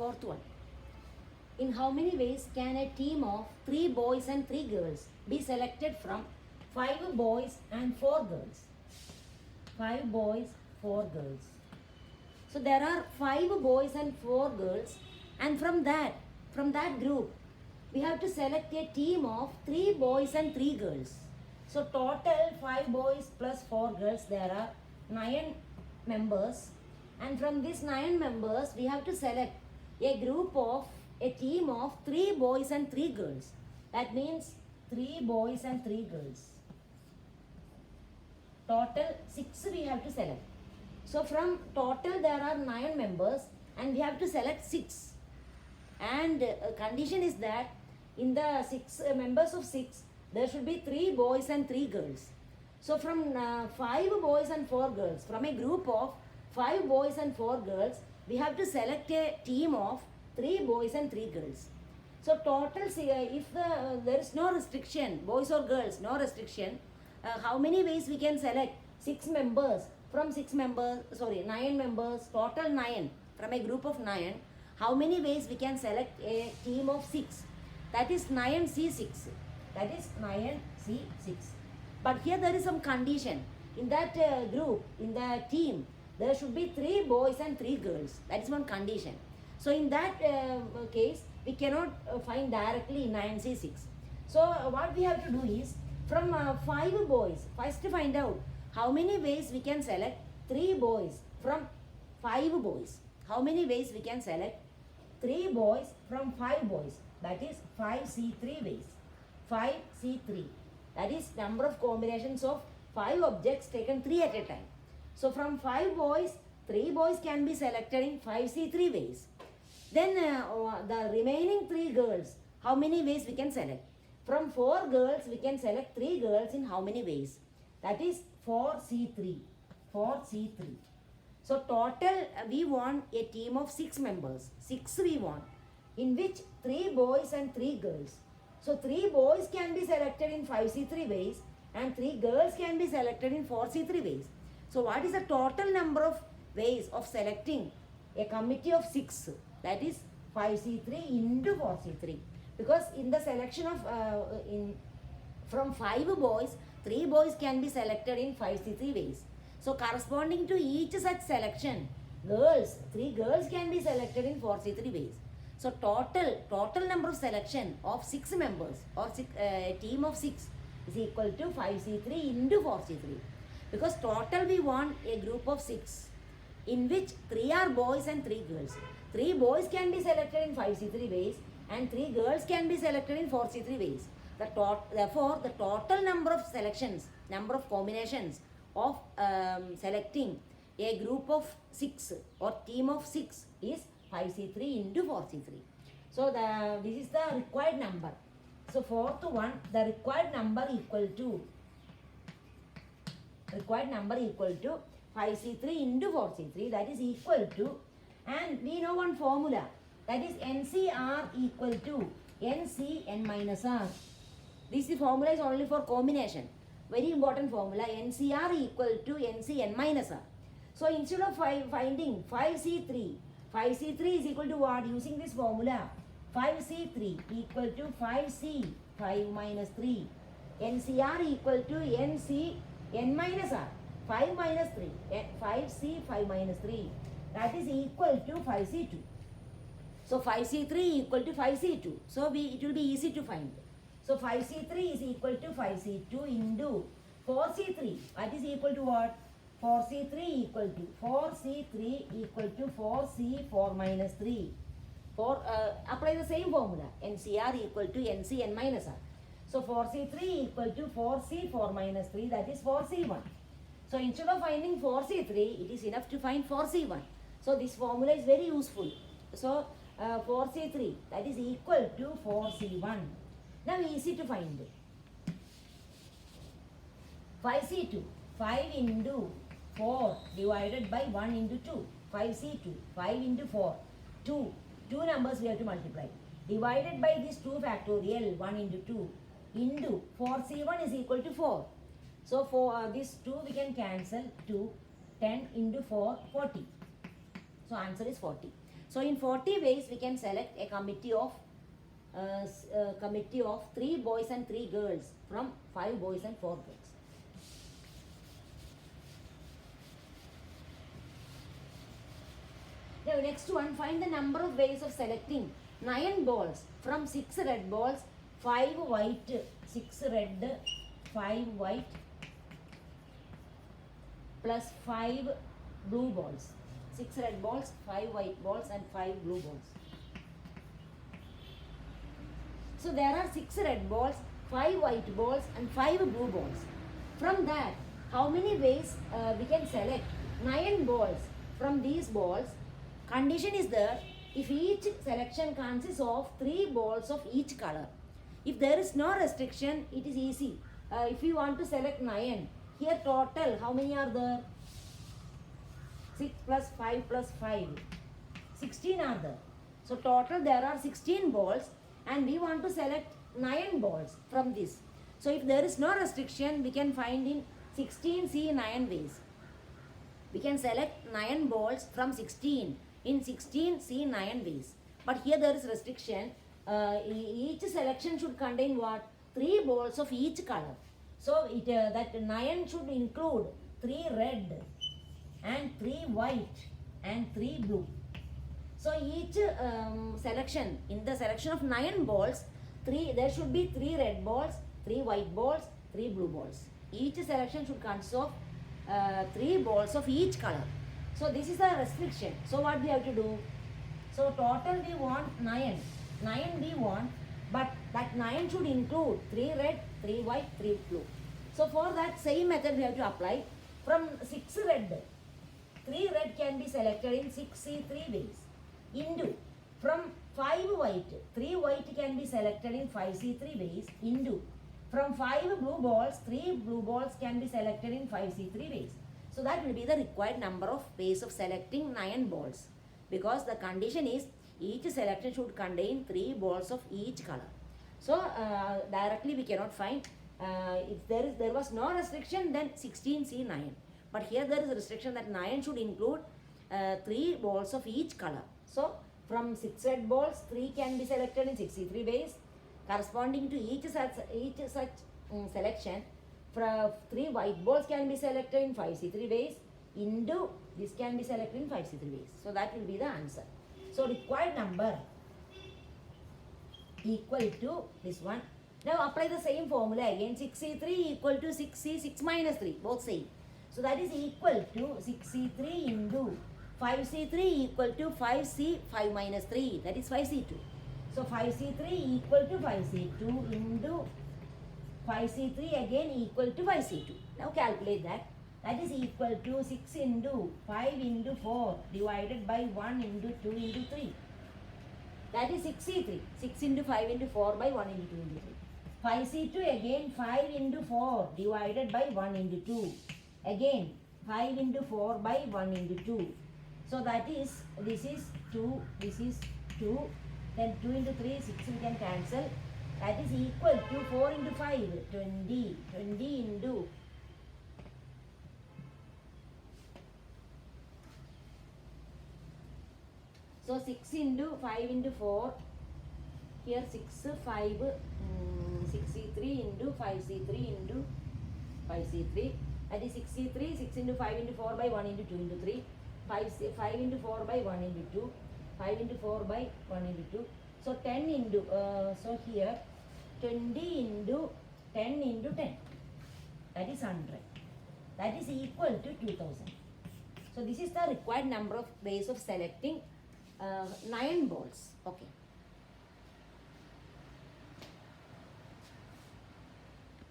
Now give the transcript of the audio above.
fourth one. In how many ways can a team of 3 boys and 3 girls be selected from 5 boys and 4 girls? 5 boys, 4 girls. So there are 5 boys and 4 girls, and from that group, we have to select a team of 3 boys and 3 girls. So total 5 boys plus 4 girls, there are 9 members, and from these 9 members, we have to select a team of 3 boys and 3 girls. That means 3 boys and 3 girls. Total 6 we have to select. So from total there are 9 members and we have to select 6. And condition is that in the 6 members of 6, there should be 3 boys and 3 girls. So from 5 boys and 4 girls, from a group of 5 boys and 4 girls, we have to select a team of 3 boys and 3 girls. So total, if there is no restriction, boys or girls, no restriction, how many ways we can select? 6 members, from 9 members, total 9, from a group of 9, how many ways we can select a team of 6? That is 9C6. That is 9C6. But here there is some condition. In that group, in the team, there should be 3 boys and 3 girls. That is one condition. So in that case, we cannot find directly 9C6. So what we have to do is, from 5 boys, first to find out how many ways we can select 3 boys from 5 boys. How many ways we can select 3 boys from 5 boys? That is 5C3 ways. 5C3. That is number of combinations of 5 objects taken 3 at a time. So from 5 boys, 3 boys can be selected in 5C3 ways. Then the remaining 3 girls, how many ways we can select? From 4 girls, we can select 3 girls in how many ways? That is 4C3. 4C3. So total we want a team of 6 members. 6 we want. In which 3 boys and 3 girls. So 3 boys can be selected in 5C3 ways and 3 girls can be selected in 4C3 ways. So what is the total number of ways of selecting a committee of 6? That is 5C3 into 4C3. Because in the selection of from 5 boys, 3 boys can be selected in 5C3 ways. So corresponding to each such selection, 3 girls can be selected in 4C3 ways. So total number of selection of 6 members or a team of 6 is equal to 5C3 into 4C3. Because total we want a group of 6 in which 3 are boys and 3 girls. 3 boys can be selected in 5C3 ways and 3 girls can be selected in 4C3 ways. Therefore, the total number of selections, number of combinations of selecting a group of 6 or team of 6 is 5C3 into 4C3. So this is the required number. So fourth one, the required number equal to 5C3 into 4C3, that is equal to, and we know one formula, that is NCR equal to NCN minus R. This formula is only for combination. Very important formula, NCR equal to NCN minus R. So instead of finding 5C3 is equal to what? Using this formula, 5C3 equal to 5C 5 minus 3. NCR equal to NCN minus R. 5 minus 3. 5C 5 minus 3. That is equal to 5C2. So 5C3 equal to 5C2. So it will be easy to find. So 5C3 is equal to 5C2 into 4C3. That is equal to what? 4C3 equal to 4C 4 minus 3. Apply the same formula. NCR equal to NCN minus R. So 4C3 equal to 4C 4 minus 3. That is 4C1. So instead of finding 4C3, it is enough to find 4C1. So this formula is very useful. So 4C3, that is equal to 4C1. Now easy to find. 5C2, 5 into 4 divided by 1 into 2. 5C2, 5 into 4, 2. 2 numbers we have to multiply. Divided by this 2 factorial, 1 into 2, into 4C1 is equal to 4. So for this 2 we can cancel. 2, 10 into 4, 40. So answer is 40. So in 40 ways we can select a committee of 3 boys and 3 girls from 5 boys and 4 girls. Now next one, find the number of ways of selecting 9 balls from 6 red balls, 5 white, 6 red, 5 white plus 5 blue balls. 6 red balls, 5 white balls and 5 blue balls. So there are 6 red balls, 5 white balls and 5 blue balls. From that, how many ways we can select 9 balls from these balls? Condition is there if each selection consists of 3 balls of each color. If there is no restriction, it is easy. If you want to select 9, here total how many are there? 6 plus 5 plus 5. 16 are there. So total there are 16 balls and we want to select 9 balls from this. So if there is no restriction, we can find in 16C 9 ways. We can select 9 balls from 16 in 16C 9 ways. But here there is restriction. Each selection should contain what? 3 balls of each color. So that 9 should include 3 red and 3 white and 3 blue. So each selection, in the selection of 9 balls, there should be 3 red balls, 3 white balls, 3 blue balls. Each selection should consist of 3 balls of each color. So this is a restriction. So what we have to do? So total we want 9. 9 we want, but that 9 should include 3 red, 3 white, 3 blue. So for that same method we have to apply. From 6 red, 3 red can be selected in 6C3 ways. Into from 5 white, 3 white can be selected in 5C3 ways. Into from 5 blue balls, 3 blue balls can be selected in 5C3 ways. So that will be the required number of ways of selecting 9 balls. Because the condition is each selection should contain 3 balls of each color. So directly we cannot find. If there was no restriction, then 16C 9. But here there is a restriction that 9 should include 3 balls of each color. So from 6 red balls, 3 can be selected in 63 ways. Corresponding to each such selection, 3 white balls can be selected in 5C3 ways. Into this can be selected in 5C3 ways. So that will be the answer. So required number equal to this one. Now apply the same formula again. 6C3 equal to 6C 6 minus 3, both same. So that is equal to 6C3 into 5C3 equal to 5C 5 minus 3, that is 5C2. So 5C3 equal to 5C2 into 5C3 again equal to 5C2. Now calculate that. That is equal to 6 into 5 into 4 divided by 1 into 2 into 3. That is 6C3. 6 into 5 into 4 by 1 into 2 into 3. 5C2 again 5 into 4 divided by 1 into 2. Again 5 into 4 by 1 into 2. So that is, this is 2, this is 2. Then 2 into 3, 6 we can cancel. That is equal to 4 into 5, 20. 20 into so 6 into 5 into 4. Here 6, 5, 6C3 into 5C3 into 5C3. That is 6C3, 6 into 5 into 4 by 1 into 2 into 3. 5 into 4 by 1 into 2. 5 into 4 by 1 into 2. So 10 into, so here 20 into 10 into 10. That is 100. That is equal to 2000. So this is the required number of ways of selecting 9 balls. Okay.